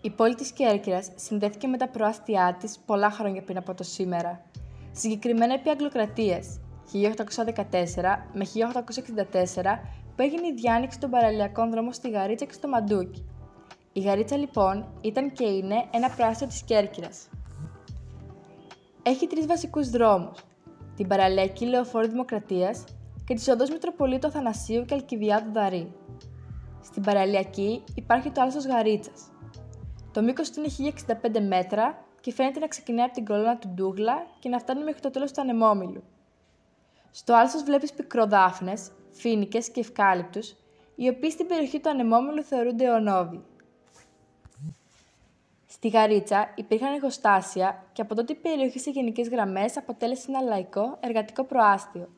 Η πόλη της Κέρκυρας συνδέθηκε με τα προάστια της πολλά χρόνια πριν από το σήμερα. Συγκεκριμένα επί Αγγλοκρατίας, 1814 με 1864, που έγινε η διάνοιξη των παραλιακών δρόμων στη Γαρίτσα και στο Μαντούκι. Η Γαρίτσα λοιπόν ήταν και είναι ένα προάστιο της Κέρκυρας. Έχει 3 βασικούς δρόμους, την παραλιακή Λεωφόρο Δημοκρατίας και τις οδούς Μητροπολίτου Αθανασίου και Αλκιβιάδου Δαρή. Στην παραλιακή υπάρχει το άλσος Γαρίτσας. Το μήκος του είναι 1065 μέτρα και φαίνεται να ξεκινάει από την κολόνα του Ντούγλα και να φτάνει μέχρι το τέλος του Ανεμόμυλου. Στο άλσος βλέπεις πικροδάφνες, φοίνικες και ευκάλυπτους, οι οποίοι στην περιοχή του Ανεμόμυλου θεωρούνται αιωνόβιοι. Στη Γαρίτσα υπήρχαν εργοστάσια και από τότε η περιοχή σε γενικές γραμμές αποτέλεσε ένα λαϊκό εργατικό προάστιο.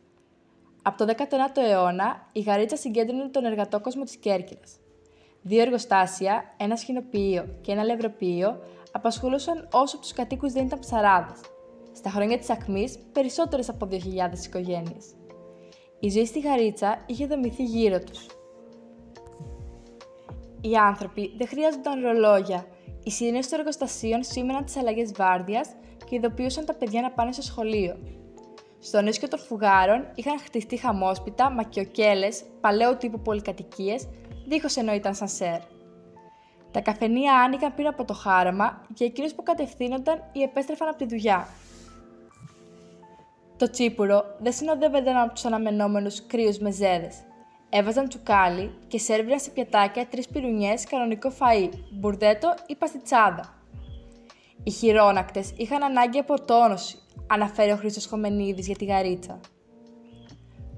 Από το 19ο αιώνα, η Γαρίτσα συγκέντρωνε τον εργατόκοσμο της Κέρκυρας. 2 εργοστάσια, ένα σχοινοποιείο και ένα λευροποιείο απασχολούσαν όσο τους κατοίκους δεν ήταν ψαράδες. Στα χρόνια της ακμής, περισσότερες από 2.000 οικογένειες. Η ζωή στη Γαρίτσα είχε δομηθεί γύρω τους. Οι άνθρωποι δεν χρειάζονταν ρολόγια. Οι σιρήνες των εργοστασίων σήμαιναν τις αλλαγές βάρδιας και ειδοποιούσαν τα παιδιά να πάνε στο σχολείο. Στον ίσκιο των φουγάρων είχαν χτιστεί χαμόσπιτα, μακιοκέλες, παλαιού τύπου πολυκατοικίες, δίχως εννοείται ασανσέρ. Τα καφενεία άνοιγαν πίσω από το χάραμα για εκείνους που κατευθύνονταν ή επέστρεφαν από τη δουλειά. Το τσίπουρο δεν συνοδεύονταν από τους αναμενόμενους κρύους μεζέδες. Έβαζαν τσουκάλι και σέρβιραν σε πιατάκια 3 πυρουνιές κανονικό φαΐ, μπουρδέτο ή παστιτσάδα. Οι χειρόνακτες είχαν ανάγκη από τόνωση, αναφέρει ο Χρήστος Χομενίδης για τη Γαρίτσα.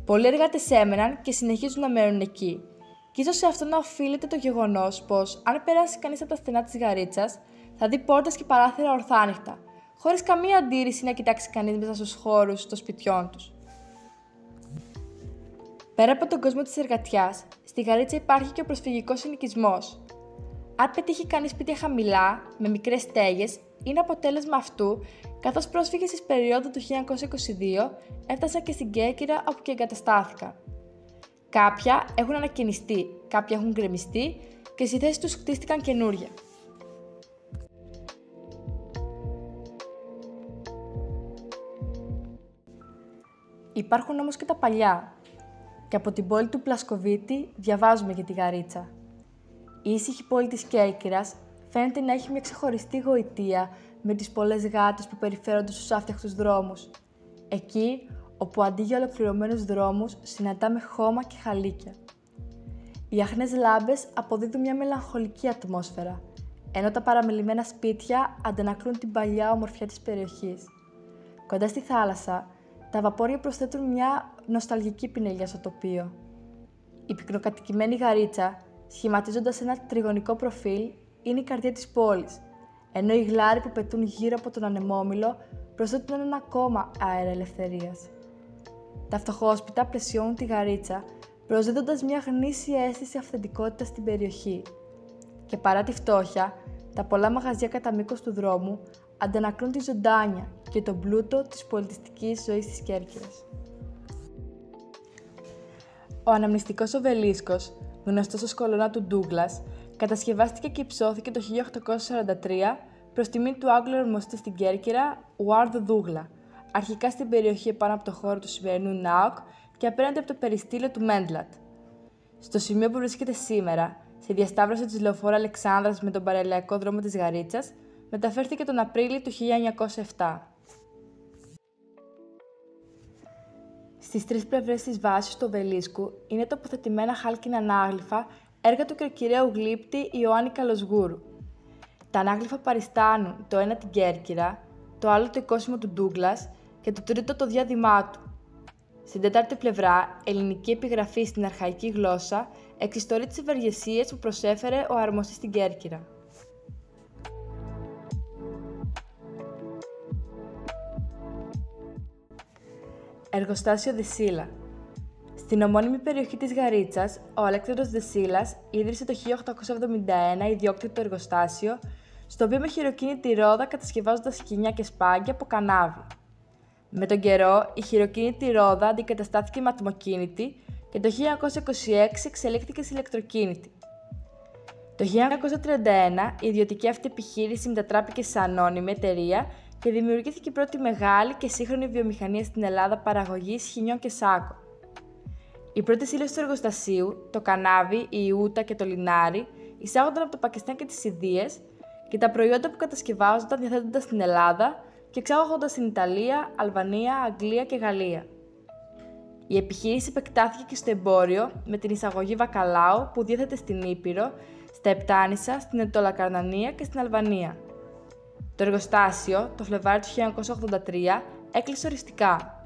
Πολλοί εργάτες έμεναν και συνεχίζουν να μένουν εκεί. Και ίσως σε αυτό να οφείλεται το γεγονός πως, αν περάσει κανείς από τα στενά της Γαρίτσας, θα δει πόρτες και παράθυρα ορθάνυχτα, χωρίς καμία αντίρρηση να κοιτάξει κανείς μέσα στους χώρους των σπιτιών τους. Πέρα από τον κόσμο της εργατιάς, στη Γαρίτσα υπάρχει και ο προσφυγικός συνοικισμός. Αν πετύχει κανείς σπίτια χαμηλά, με μικρές στέγες, είναι αποτέλεσμα αυτού, καθώς πρόσφυγες της περίοδου του 1922 έφτασαν και στην Κέρκυρα όπου και εγκαταστάθηκαν. Κάποια έχουν ανακαινιστεί, κάποια έχουν γκρεμιστεί και στη θέση τους χτίστηκαν καινούρια. Υπάρχουν όμως και τα παλιά. Και από την πόλη του Πλασκοβίτη διαβάζουμε για τη Γαρίτσα. Η ήσυχη πόλη της Κέρκυρας φαίνεται να έχει μια ξεχωριστή γοητεία με τις πολλές γάτες που περιφέρονται στους άφτιαχτους δρόμους. Εκεί όπου αντί για ολοκληρωμένους δρόμους συναντάμε χώμα και χαλίκια. Οι αχνές λάμπες αποδίδουν μια μελαγχολική ατμόσφαιρα, ενώ τα παραμελημένα σπίτια αντανακλούν την παλιά ομορφιά της περιοχής. Κοντά στη θάλασσα, τα βαπόρια προσθέτουν μια νοσταλγική πινελιά στο τοπίο. Η πυκνοκατοικημένη Γαρίτσα, σχηματίζοντας ένα τριγωνικό προφίλ, είναι η καρδιά της πόλης, ενώ οι γλάροι που πετούν γύρω από τον Ανεμόμυλο προσθέτουν ένα ακόμα αέρα ελευθερίας. Τα φτωχόσπιτα πλαισιώνουν τη Γαρίτσα, προσδίδοντας μια γνήσια αίσθηση αυθεντικότητας στην περιοχή. Και παρά τη φτώχεια, τα πολλά μαγαζιά κατά μήκος του δρόμου αντανακλούν τη ζωντάνια και τον πλούτο της πολιτιστικής ζωής της Κέρκυρας. Ο αναμνηστικός οβελίσκος, γνωστός ως κολόνα του Ντούγλας, κατασκευάστηκε και υψώθηκε το 1843 προς τιμή του Άγγλου ορμοστή στην Κέρκυρα, Ουάρδο Δούγλα, αρχικά στην περιοχή επάνω από το χώρο του σημερινού ΝΑΟΚ και απέναντι από το περιστήλιο του Μέντλατ. Στο σημείο που βρίσκεται σήμερα, στη διασταύρωση της Λεωφόρου Αλεξάνδρας με τον παραλιακό δρόμο της Γαρίτσας, μεταφέρθηκε τον Απρίλιο του 1907. Στις 3 πλευρές της βάσης του οβελίσκου είναι τοποθετημένα χάλκινα ανάγλυφα έργα του κερκυραίου γλύπτη Ιωάννη Καλοσγούρου. Τα ανάγλυφα παριστάνουν το ένα την Κέρκυρα, το άλλο το οικόσιμο του Ντούγκλας και το τρίτο το διάδημά του. Στην τέταρτη πλευρά, ελληνική επιγραφή στην αρχαϊκή γλώσσα εξιστορεί τις ευεργεσίες που προσέφερε ο αρμοστής στην Κέρκυρα. Εργοστάσιο Δεσίλα. Στην ομώνυμη περιοχή της Γαρίτσας, ο Αλέξανδρος Δεσίλας ίδρυσε το 1871 ιδιόκτητο εργοστάσιο, στο οποίο με χειροκίνητη ρόδα κατασκευάζονταν σκοινιά και σπάγια από κανάβι. Με τον καιρό, η χειροκίνητη ρόδα αντικαταστάθηκε με ατμοκίνητη και το 1926 εξελίχθηκε σε ηλεκτροκίνητη. Το 1931 η ιδιωτική αυτή επιχείρηση μετατράπηκε σε ανώνυμη εταιρεία και δημιουργήθηκε η πρώτη μεγάλη και σύγχρονη βιομηχανία στην Ελλάδα παραγωγής χινιών και σάκων. Οι πρώτες ύλες του εργοστασίου, το κανάβι, η ιούτα και το λινάρι, εισάγονταν από το Πακιστάν και τις Ινδίες και τα προϊόντα που κατασκευάζονταν διαθέτονταν στην Ελλάδα και εξάγονταν στην Ιταλία, Αλβανία, Αγγλία και Γαλλία. Η επιχείρηση επεκτάθηκε και στο εμπόριο με την εισαγωγή βακαλάου που διέθετε στην Ήπειρο, στα Επτάνησα, στην Ετωλακαρνανία και στην Αλβανία. Το εργοστάσιο, το Φλεβάρι του 1983, έκλεισε οριστικά.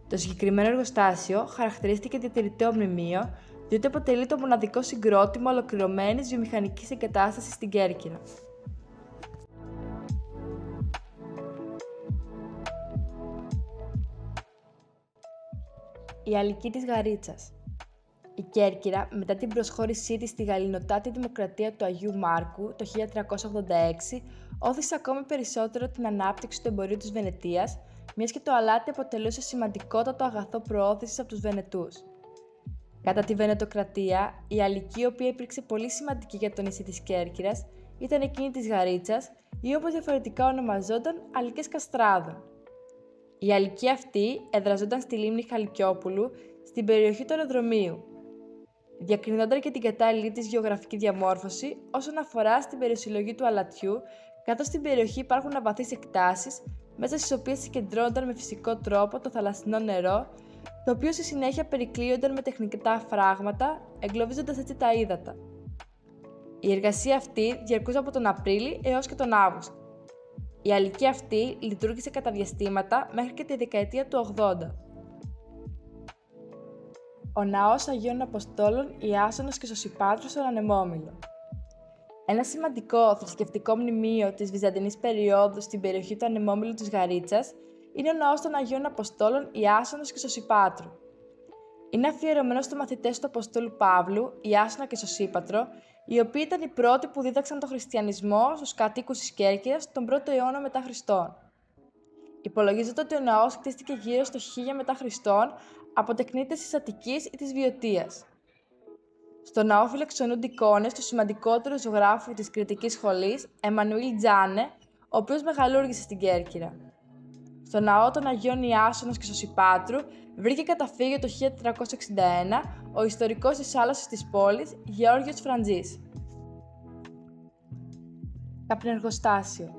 Το συγκεκριμένο εργοστάσιο χαρακτηρίστηκε διατηρηταίο μνημείο, διότι αποτελεί το μοναδικό συγκρότημα ολοκληρωμένης βιομηχανικής εγκατάστασης στην Κέρκυρα. Η αλική της Γαρίτσας. Η Κέρκυρα, μετά την προσχώρησή της στη γαλλινοτάτη δημοκρατία του Αγίου Μάρκου το 1386, όθησε ακόμη περισσότερο την ανάπτυξη του εμπορίου της Βενετίας, μιας και το αλάτι αποτελούσε σημαντικότατο αγαθό προώθησης από τους Βενετούς. Κατά τη Βενετοκρατία, η αλική, η οποία υπήρξε πολύ σημαντική για το νησί της Κέρκυρας, ήταν εκείνη της Γαρίτσας ή όπως διαφορετικά ονομαζόταν αλικές Καστράδων. Η αλική αυτή εδραζόταν στη λίμνη Χαλκιόπουλου, στην περιοχή του αεροδρομίου. Διακρινόταν και την κατάλληλη της γεωγραφική διαμόρφωση όσον αφορά στην περιοσυλλογή του αλατιού, καθώς στην περιοχή υπάρχουν αβαθείς εκτάσεις, μέσα στις οποίες συγκεντρώνονταν με φυσικό τρόπο το θαλασσινό νερό, το οποίο στη συνέχεια περικλείονταν με τεχνητά φράγματα, εγκλωβίζοντας έτσι τα ύδατα. Η εργασία αυτή διαρκούσε από τον Απρίλη έως και τον Αύγουστο. Η αλική αυτή λειτουργήσε κατά διαστήματα μέχρι και τη δεκαετία του 80. Ο Ναός Αγίων Αποστόλων Ιάσονος και Σωσυπάτρου στον Ανεμόμυλο. Ένα σημαντικό θρησκευτικό μνημείο της βυζαντινής περίοδου στην περιοχή του Ανεμόμυλου της Γαρίτσας είναι ο Ναός των Αγίων Αποστόλων Ιάσονος και Σωσυπάτρου. Είναι αφιερωμένο στους μαθητές του Αποστόλου Παύλου, Ιάσονα και Σωσύπατρο, οι οποίοι ήταν οι πρώτοι που δίδαξαν τον χριστιανισμό στους κατοίκους της Κέρκυρας τον 1ο αιώνα μετά Χριστόν. Υπολογίζεται ότι ο ναός χτίστηκε γύρω στο 1000 μετά Χριστόν από τεκνίτες της Αττικής ή της Βιωτίας. Στο ναό φιλοξενούνται εικόνες του σημαντικότερου ζωγράφου της κρητικής σχολής, Εμμανουήλ Τζάνε, ο οποίος μεγαλούργησε στην Κέρκυρα. Στο ναό των Αγίων Ιάσονος και Σωσυπάτρου βρήκε καταφύγιο το 1361 ο ιστορικός της άλωσης της πόλης, Γεώργιος Φραντζής. Καπνεργοστάσιο.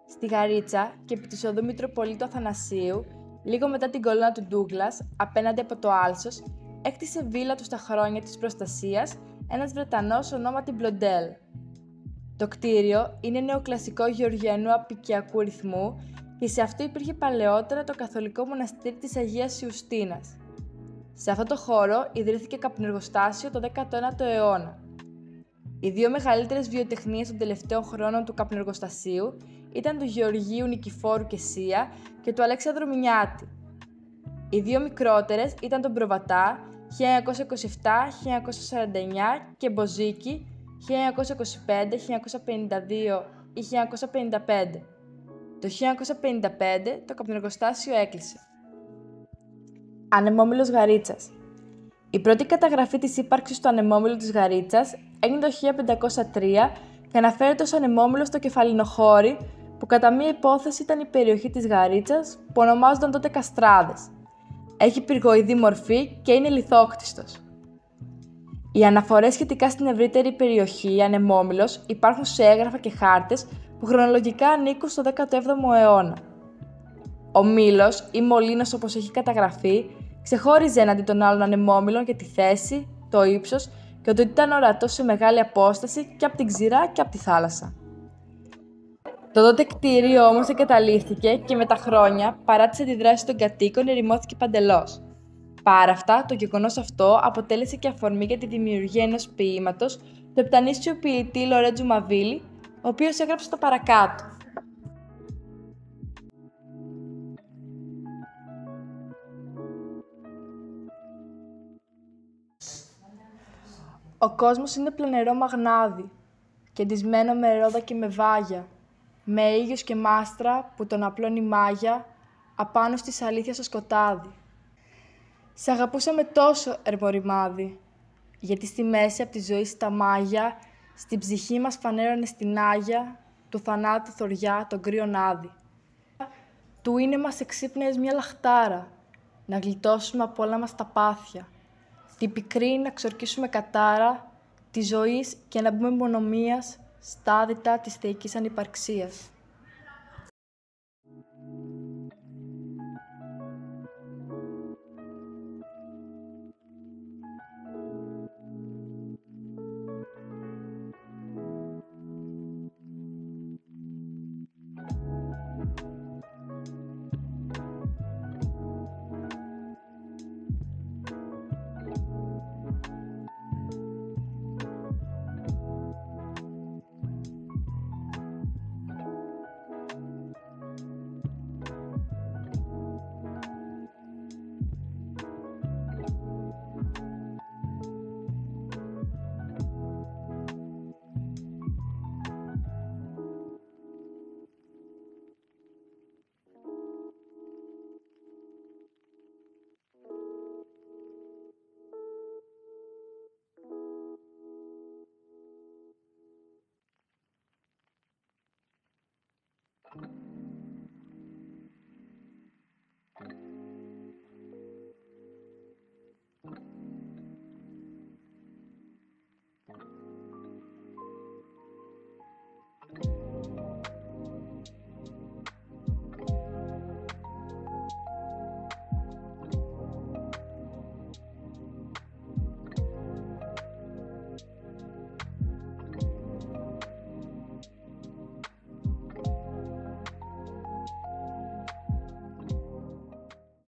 Στη Γαρίτσα και επί της οδού Μητροπολίτου Αθανασίου, λίγο μετά την κολόνα του Ντούγκλας, απέναντι από το Άλσος, έκτισε βίλα του στα χρόνια της προστασίας ένας Βρετανός ονόματι Μπλοντέλ. Το κτίριο είναι νεοκλασικό γεωργιανού απικιακού ρυθμού και σε αυτό υπήρχε παλαιότερα το καθολικό μοναστήρι της Αγίας Ιουστίνας. Σε αυτό το χώρο ιδρύθηκε καπνεργοστάσιο το 19ο αιώνα. Οι δύο μεγαλύτερες βιοτεχνίες των τελευταίων χρόνων του καπνεργοστασίου ήταν του Γεωργίου Νικηφόρου Κεσία και του Αλέξανδρου Μινιάτη. Οι δύο μικρότερες ήταν τον Προβατά 1927-1949 και Μποζίκι 1925-1952 ή 1955. Το 1955 το καπνεργοστάσιο έκλεισε. Ανεμόμυλος Γαρίτσας. Η πρώτη καταγραφή της ύπαρξης του ανεμόμυλου της Γαρίτσας έγινε το 1503 και αναφέρεται ως ανεμόμυλο στο Κεφαλινοχώρι, που κατά μία υπόθεση ήταν η περιοχή της Γαρίτσας που ονομάζονταν τότε Καστράδες. Έχει πυργοειδή μορφή και είναι λιθόκτιστος. Οι αναφορές σχετικά στην ευρύτερη περιοχή ανεμόμυλος υπάρχουν σε έγγραφα και χάρτες που χρονολογικά ανήκουν στο 17ο αιώνα. Ο μήλος ή μολύνος, όπως έχει καταγραφεί, ξεχώριζε έναντι των άλλων ανεμόμυλων για τη θέση, το ύψος και ότι ήταν ορατός σε μεγάλη απόσταση και από την ξηρά και από τη θάλασσα. Το τότε κτίριο όμως εγκαταλείφθηκε και με τα χρόνια, παρά τις αντιδράσεις των κατοίκων, ερημώθηκε παντελώς. Παρά αυτά, το γεγονός αυτό αποτέλεσε και αφορμή για τη δημιουργία ενός ποίηματος του επτανήσιου ποιητή Λορέτζου Μαβίλη, ο οποίος έγραψε το παρακάτω. Ο κόσμος είναι πλενερό μαγνάδι, κεντισμένο με ρόδα και με βάγια, με ήλιος και μάστρα που τον απλώνει μάγια, απάνω στις αλήθειας στο σκοτάδι. Σ' αγαπούσα με τόσο ερμοριμάδι, γιατί στη μέση απ' τη ζωή στα μάγια Στην ψυχή μας φανέρωνε στην Άγια, του θανάτου θωριά, τον κρύον άδη. Του είναι μας εξύπνιες μια λαχτάρα, να γλιτώσουμε από όλα μας τα πάθια. Την πικρή να ξορκίσουμε κατάρα, τη ζωής και να μπούμε μονομίας στα άδυτα της θεϊκής ανυπαρξίας.